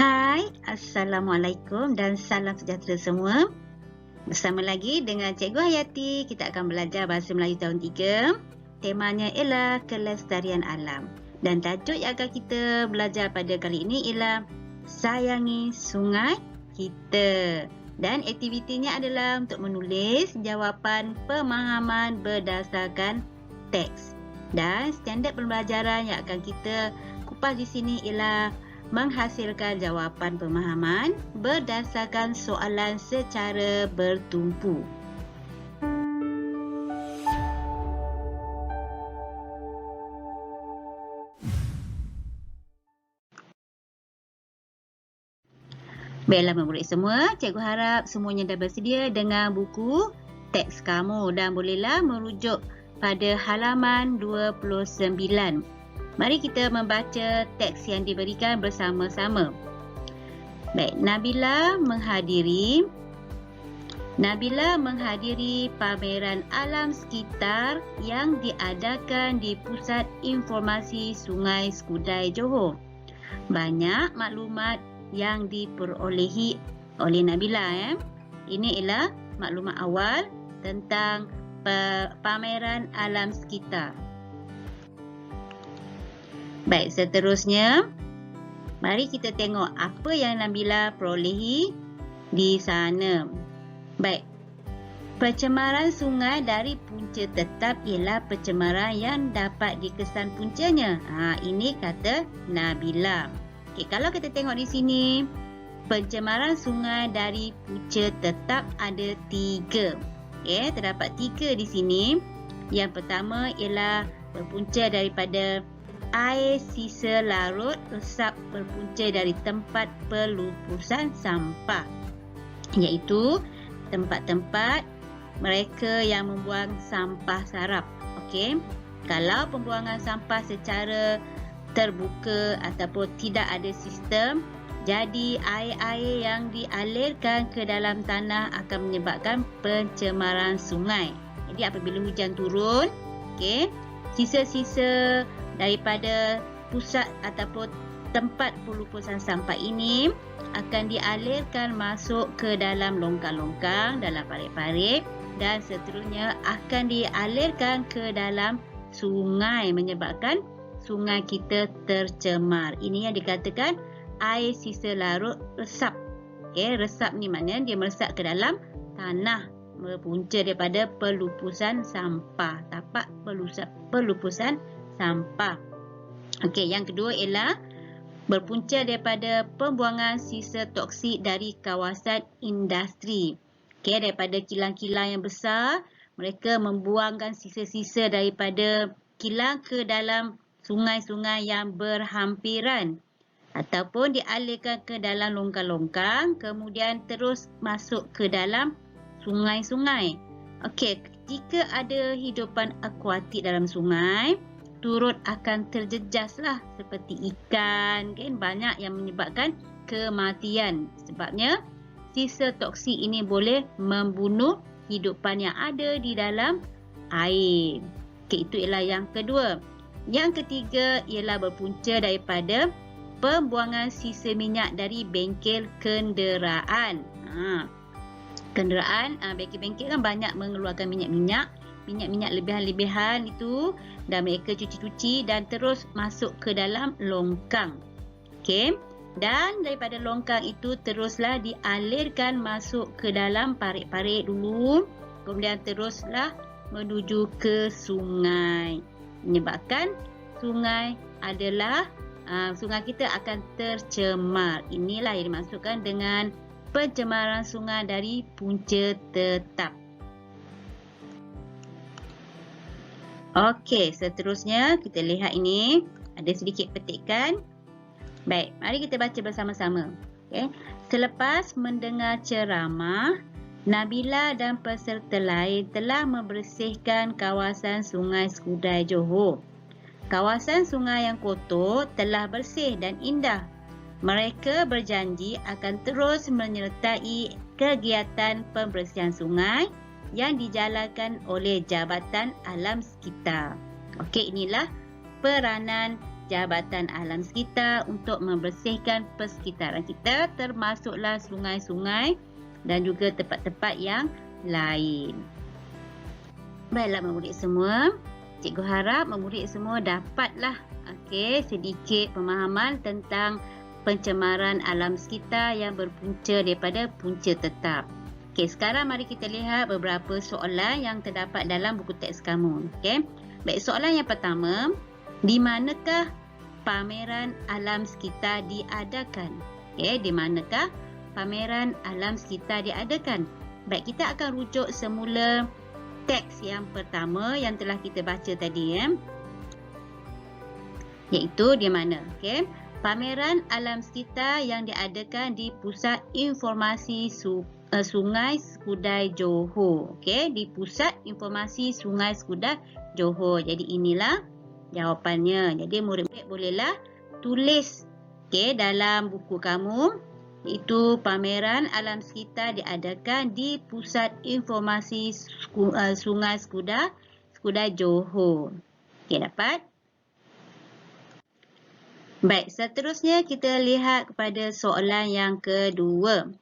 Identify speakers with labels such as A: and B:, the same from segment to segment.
A: Hai, Assalamualaikum dan salam sejahtera semua. Bersama lagi dengan Cikgu Hayati, kita akan belajar Bahasa Melayu tahun 3. Temanya ialah kelestarian alam. Dan tajuk yang akan kita belajar pada kali ini ialah Sayangi Sungai Kita. Dan aktivitinya adalah untuk menulis jawapan pemahaman berdasarkan teks. Dan standard pembelajaran yang akan kita kupas di sini ialah menghasilkan jawapan pemahaman berdasarkan soalan secara bertumpu. Baiklah murid semua, cikgu harap semuanya dah bersedia dengan buku teks kamu dan bolehlah merujuk pada halaman 29. Mari kita membaca teks yang diberikan bersama-sama. Baik, Nabila menghadiri pameran alam sekitar yang diadakan di Pusat Informasi Sungai Skudai, Johor. Banyak maklumat yang diperolehi oleh Nabila. Ini ialah maklumat awal tentang pameran alam sekitar. Baik, seterusnya mari kita tengok apa yang Nabila perolehi di sana. Baik, pencemaran sungai dari punca tetap ialah pencemaran yang dapat dikesan puncanya. Ini kata Nabila. Okey, kalau kita tengok di sini, pencemaran sungai dari punca tetap ada 3. Okey, terdapat 3 di sini. Yang pertama ialah berpunca daripada air sisa larut resap berpunca dari tempat pelupusan sampah, iaitu tempat-tempat mereka yang membuang sampah sarap. Okey, kalau pembuangan sampah secara terbuka ataupun tidak ada sistem, jadi air-air yang dialirkan ke dalam tanah akan menyebabkan pencemaran sungai. Jadi apabila hujan turun, okey, sisa-sisa daripada pusat ataupun tempat pelupusan sampah ini akan dialirkan masuk ke dalam longkang-longkang, dalam parit-parit dan seterusnya akan dialirkan ke dalam sungai menyebabkan sungai kita tercemar. Ini yang dikatakan air sisa larut resap. Okey, resap ni maknanya dia meresap ke dalam tanah berpunca daripada pelupusan sampah, tapak pelupusan sampah. Okey, yang kedua ialah berpunca daripada pembuangan sisa toksik dari kawasan industri. Okey, daripada kilang-kilang yang besar, mereka membuangkan sisa-sisa daripada kilang ke dalam sungai-sungai yang berhampiran ataupun dialirkan ke dalam longkang-longkang kemudian terus masuk ke dalam sungai-sungai. Okey, jika ada hidupan akuatik dalam sungai, turut akan terjejaslah seperti ikan, kan, banyak yang menyebabkan kematian. Sebabnya sisa toksik ini boleh membunuh hidupan yang ada di dalam air. Okey, itu ialah yang kedua. Yang ketiga ialah berpunca daripada pembuangan sisa minyak dari bengkel kenderaan. Kenderaan, bengkel-bengkel kan banyak mengeluarkan minyak lebihan-lebihan itu dan mereka cuci-cuci dan terus masuk ke dalam longkang. Okey, dan daripada longkang itu teruslah dialirkan masuk ke dalam parit-parit dulu, kemudian teruslah menuju ke sungai, menyebabkan sungai kita akan tercemar. Inilah yang dimaksudkan dengan pencemaran sungai dari punca tetap. Okey, seterusnya kita lihat ini ada sedikit petikan. Baik, mari kita baca bersama-sama. Okey, selepas mendengar ceramah, Nabila dan peserta lain telah membersihkan kawasan Sungai Skudai, Johor. Kawasan sungai yang kotor telah bersih dan indah. Mereka berjanji akan terus menyertai kegiatan pembersihan sungai yang dijalankan oleh Jabatan Alam Sekitar. Okey, inilah peranan Jabatan Alam Sekitar untuk membersihkan persekitaran kita, termasuklah sungai-sungai dan juga tempat-tempat yang lain. Baiklah murid semua, cikgu harap murid semua dapatlah sedikit pemahaman tentang pencemaran alam sekitar yang berpunca daripada punca tetap. Sekarang mari kita lihat beberapa soalan yang terdapat dalam buku teks kamu. Baik, soalan yang pertama, di manakah pameran alam sekitar diadakan? Di manakah pameran alam sekitar diadakan? Baik, kita akan rujuk semula teks yang pertama yang telah kita baca tadi, iaitu di mana? Pameran alam sekitar yang diadakan di Pusat Informasi Sungai Skudai Johor. Di Pusat Informasi Sungai Skudai Johor. Jadi inilah jawapannya. Jadi murid-murid bolehlah tulis dalam buku kamu, iaitu pameran alam sekitar diadakan di Pusat Informasi Sungai Skudai Johor. Dapat? Baik, seterusnya kita lihat kepada soalan yang kedua.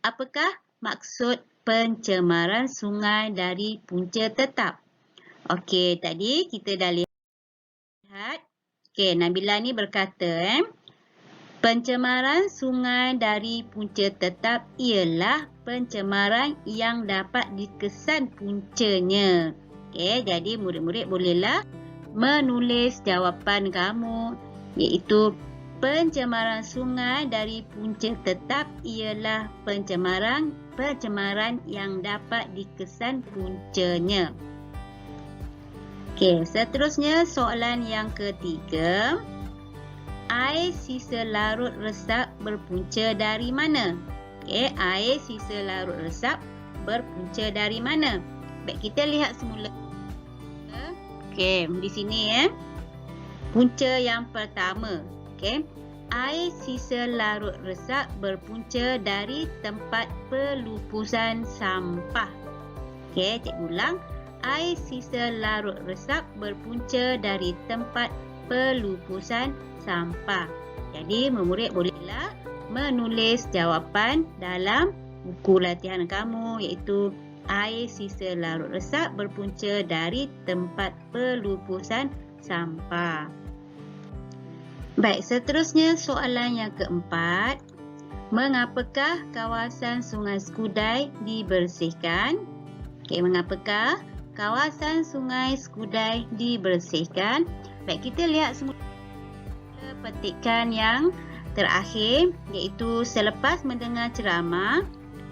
A: Apakah maksud pencemaran sungai dari punca tetap? Tadi kita dah lihat. Nabila ni berkata, pencemaran sungai dari punca tetap ialah pencemaran yang dapat dikesan puncanya. Jadi murid-murid bolehlah menulis jawapan kamu, iaitu pencemaran sungai dari punca tetap ialah pencemaran yang dapat dikesan puncanya. Seterusnya soalan yang ketiga. Air sisa larut resap berpunca dari mana? Air sisa larut resap berpunca dari mana? Baik, kita lihat semula. Di sini punca yang pertama. Air sisa larut resap berpunca dari tempat pelupusan sampah. Cikgu ulang. Air sisa larut resap berpunca dari tempat pelupusan sampah. Jadi murid bolehlah menulis jawapan dalam buku latihan kamu, iaitu air sisa larut resap berpunca dari tempat pelupusan sampah. Baik, seterusnya soalan yang keempat. Mengapakah kawasan Sungai Skudai dibersihkan? Mengapakah kawasan Sungai Skudai dibersihkan? Baik, kita lihat semula petikan yang terakhir, iaitu selepas mendengar ceramah,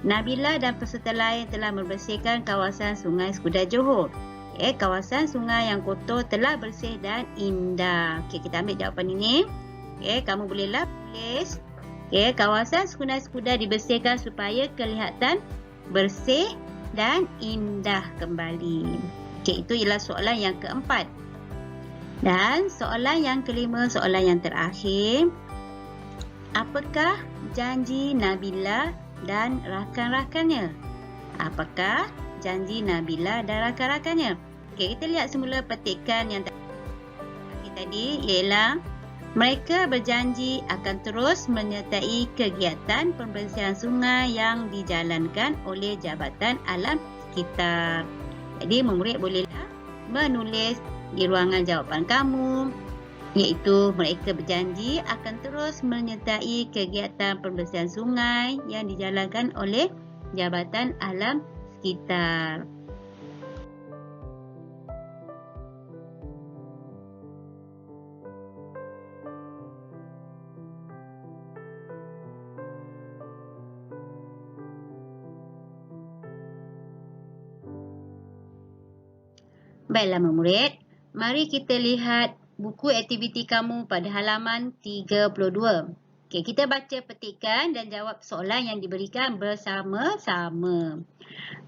A: Nabila dan peserta lain telah membersihkan kawasan Sungai Skudai Johor. Kawasan sungai yang kotor telah bersih dan indah. Kita ambil jawapan ini. Kamu bolehlah tulis. Kawasan Sungai Skudai dibersihkan supaya kelihatan bersih dan indah kembali. Itu ialah soalan yang keempat. Dan soalan yang kelima, soalan yang terakhir. Apakah janji Nabila dan rakan-rakannya? Apakah janji Nabila dan rakan-rakannya? Kita lihat semula petikan yang tadi, ialah mereka berjanji akan terus menyertai kegiatan pembersihan sungai yang dijalankan oleh Jabatan Alam Sekitar. Jadi murid bolehlah menulis di ruangan jawapan kamu, iaitu mereka berjanji akan terus menyertai kegiatan pembersihan sungai yang dijalankan oleh Jabatan Alam Sekitar. Baiklah murid, mari kita lihat buku aktiviti kamu pada halaman 32. Kita baca petikan dan jawab soalan yang diberikan bersama-sama.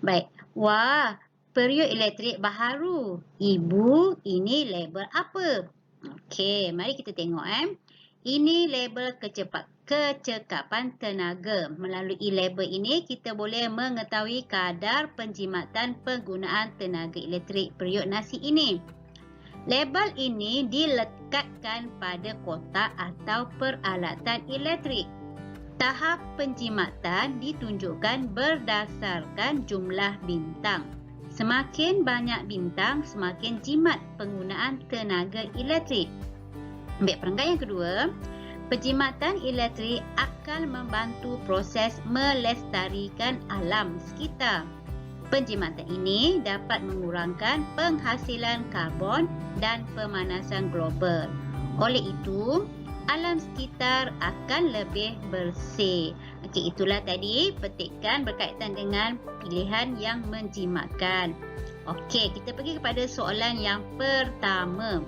A: Baik. Wah, periuk elektrik baharu. Ibu, ini label apa? Mari kita tengok. Ini label kecekapan tenaga. Melalui label ini, kita boleh mengetahui kadar penjimatan penggunaan tenaga elektrik periuk nasi ini. Label ini dilekatkan pada kotak atau peralatan elektrik. Tahap penjimatan ditunjukkan berdasarkan jumlah bintang. Semakin banyak bintang, semakin jimat penggunaan tenaga elektrik. Baik, perenggan yang kedua, penjimatan elektrik akan membantu proses melestarikan alam sekitar. Penjimatan ini dapat mengurangkan penghasilan karbon dan pemanasan global. Oleh itu, alam sekitar akan lebih bersih. Okey, itulah tadi petikan berkaitan dengan pilihan yang menjimatkan. Okey, kita pergi kepada soalan yang pertama.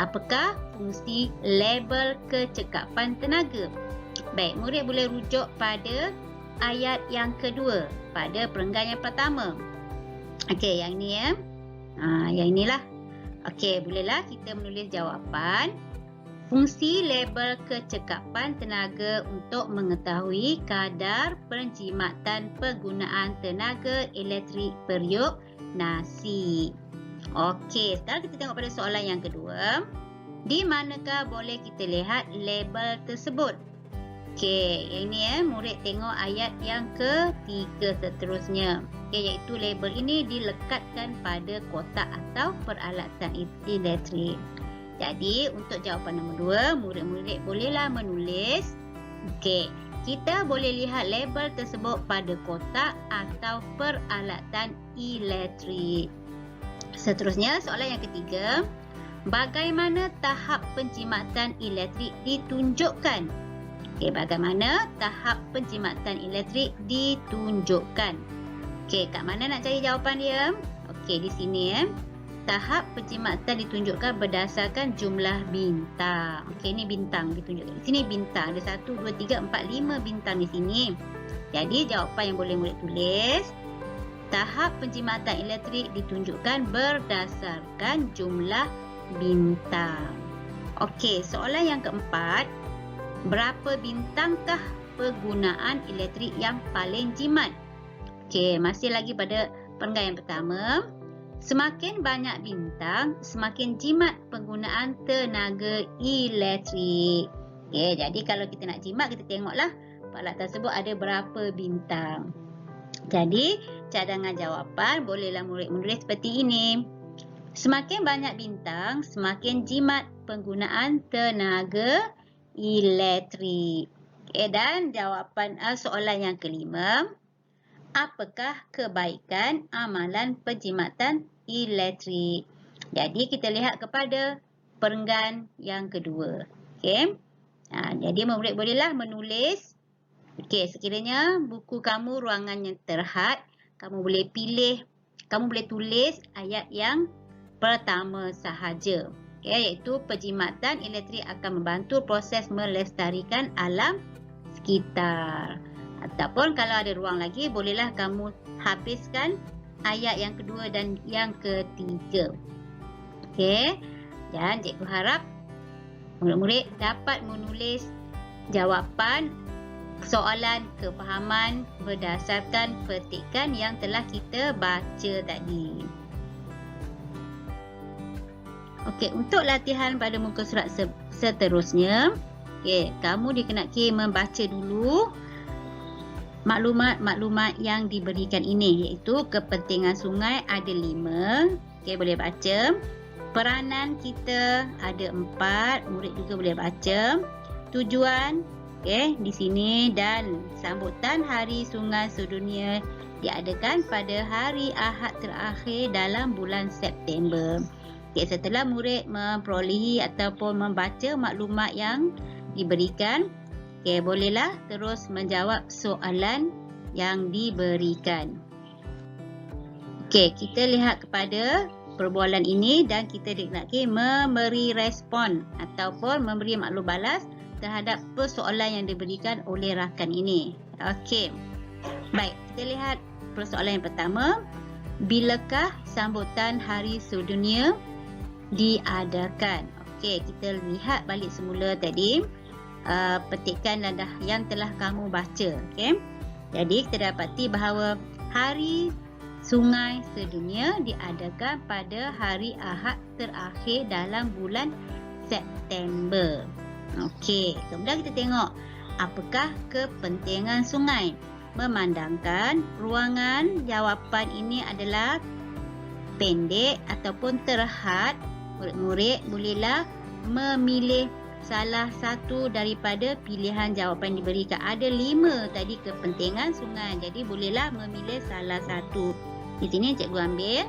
A: Apakah fungsi label kecekapan tenaga? Baik, murid boleh rujuk pada ayat yang kedua pada perenggan yang pertama. Okey, yang ni ya. Yang inilah. Okey, bolehlah kita menulis jawapan. Fungsi label kecekapan tenaga untuk mengetahui kadar penjimatan penggunaan tenaga elektrik periuk nasi. Okey, sekarang kita tengok pada soalan yang kedua. Di manakah boleh kita lihat label tersebut? Okey, yang ni murid tengok ayat yang ketiga seterusnya. Okey, iaitu label ini dilekatkan pada kotak atau peralatan elektrik. Jadi, untuk jawapan nombor 2, murid-murid bolehlah menulis. Okey, kita boleh lihat label tersebut pada kotak atau peralatan elektrik. Seterusnya, soalan yang ketiga. Bagaimana tahap penjimatan elektrik ditunjukkan? Okey, bagaimana tahap penjimatan elektrik ditunjukkan? Okey, kat mana nak cari jawapan dia? Okey, di sini tahap penjimatan ditunjukkan berdasarkan jumlah bintang. Okey, ni bintang ditunjukkan. Di sini bintang. Ada 1, 2, 3, 4, 5 bintang di sini. Jadi, jawapan yang boleh murid tulis, tahap penjimatan elektrik ditunjukkan berdasarkan jumlah bintang. Okey, soalan yang keempat. Berapa bintangkah penggunaan elektrik yang paling jimat? Okey, masih lagi pada perenggan yang pertama. Semakin banyak bintang, semakin jimat penggunaan tenaga elektrik. Okey, jadi kalau kita nak jimat, kita tengoklah peralatan tersebut ada berapa bintang. Jadi, cadangan jawapan bolehlah murid menulis seperti ini. Semakin banyak bintang, semakin jimat penggunaan tenaga elektrik. Okay, dan jawapan soalan yang kelima. Apakah kebaikan amalan penjimatan elektrik? Jadi, kita lihat kepada perenggan yang kedua. Okay. Jadi, murid bolehlah menulis. Okay, sekiranya buku kamu ruangan yang terhad, kamu boleh pilih, kamu boleh tulis ayat yang pertama sahaja. Okay, iaitu penjimatan elektrik akan membantu proses melestarikan alam sekitar. Ataupun kalau ada ruang lagi, bolehlah kamu habiskan ayat yang kedua dan yang ketiga. Okay, dan cikgu harap murid-murid dapat menulis jawapan soalan kefahaman berdasarkan petikan yang telah kita baca tadi. Okey, untuk latihan pada muka surat seterusnya, okey, kamu dikenaki membaca dulu maklumat-maklumat yang diberikan ini, iaitu kepentingan sungai ada 5. Okey, boleh baca. Peranan kita ada 4, murid juga boleh baca. Tujuan, okey, di sini, dan sambutan Hari Sungai Sedunia diadakan pada hari Ahad terakhir dalam bulan September. Okay, setelah murid memperolehi ataupun membaca maklumat yang diberikan, okay, bolehlah terus menjawab soalan yang diberikan. Okay, kita lihat kepada perbualan ini dan kita dikenaki memberi respon ataupun memberi maklum balas terhadap persoalan yang diberikan oleh rakan ini. Okay, baik, kita lihat persoalan yang pertama. Bilakah sambutan Hari Sedunia diadakan? Okey, kita lihat balik semula tadi petikan yang telah kamu baca. Okey, jadi kita dapati bahawa Hari Sungai Sedunia diadakan pada hari Ahad terakhir dalam bulan September. Okey, kemudian kita tengok apakah kepentingan sungai. Memandangkan ruangan jawapan ini adalah pendek ataupun terhad, murid-murid bolehlah memilih salah satu daripada pilihan jawapan diberikan. Ada 5 tadi kepentingan sungai. Jadi bolehlah memilih salah satu. Di sini cikgu ambil.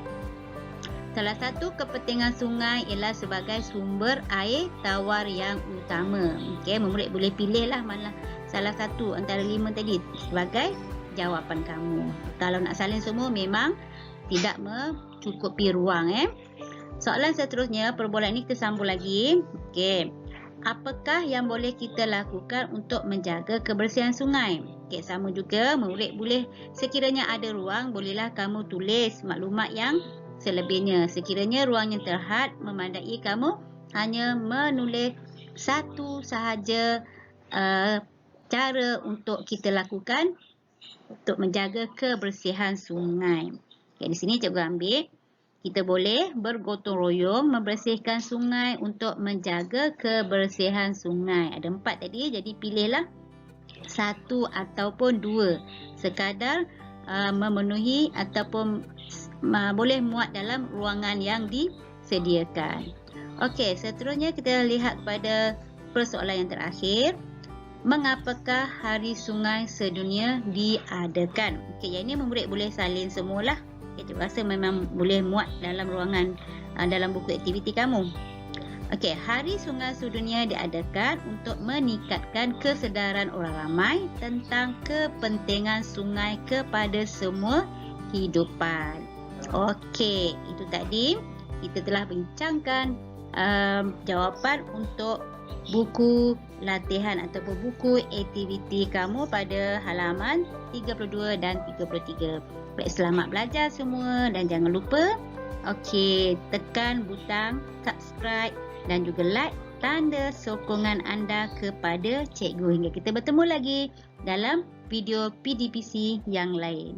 A: Salah satu kepentingan sungai ialah sebagai sumber air tawar yang utama. Okey, murid boleh pilihlah mana salah satu antara 5 tadi sebagai jawapan kamu. Kalau nak salin semua memang tidak mencukupi ruang. Soalan seterusnya, perbualan ini kita sambung lagi. Okey. Apakah yang boleh kita lakukan untuk menjaga kebersihan sungai? Okey, sama juga murid boleh sekiranya ada ruang, bolehlah kamu tulis maklumat yang selebihnya. Sekiranya ruang yang terhad memandai, kamu hanya menulis satu sahaja cara untuk kita lakukan untuk menjaga kebersihan sungai. Okay, di sini cikgu ambil. Kita boleh bergotong royong membersihkan sungai untuk menjaga kebersihan sungai. Ada 4 tadi, jadi pilihlah 1 ataupun 2. Sekadar memenuhi ataupun boleh muat dalam ruangan yang disediakan. Okey, seterusnya kita lihat pada persoalan yang terakhir. Mengapakah Hari Sungai Sedunia diadakan? Okey, yang ini murid boleh salin semualah. Cikgu rasa memang boleh muat dalam ruangan dalam buku aktiviti kamu. Okey, Hari Sungai Sedunia diadakan untuk meningkatkan kesedaran orang ramai tentang kepentingan sungai kepada semua kehidupan. Okey, itu tadi kita telah bincangkan jawapan untuk buku latihan ataupun buku aktiviti kamu pada halaman 32 dan 33. Baik, selamat belajar semua dan jangan lupa tekan butang subscribe dan juga like tanda sokongan anda kepada cikgu hingga kita bertemu lagi dalam video PDPC yang lain.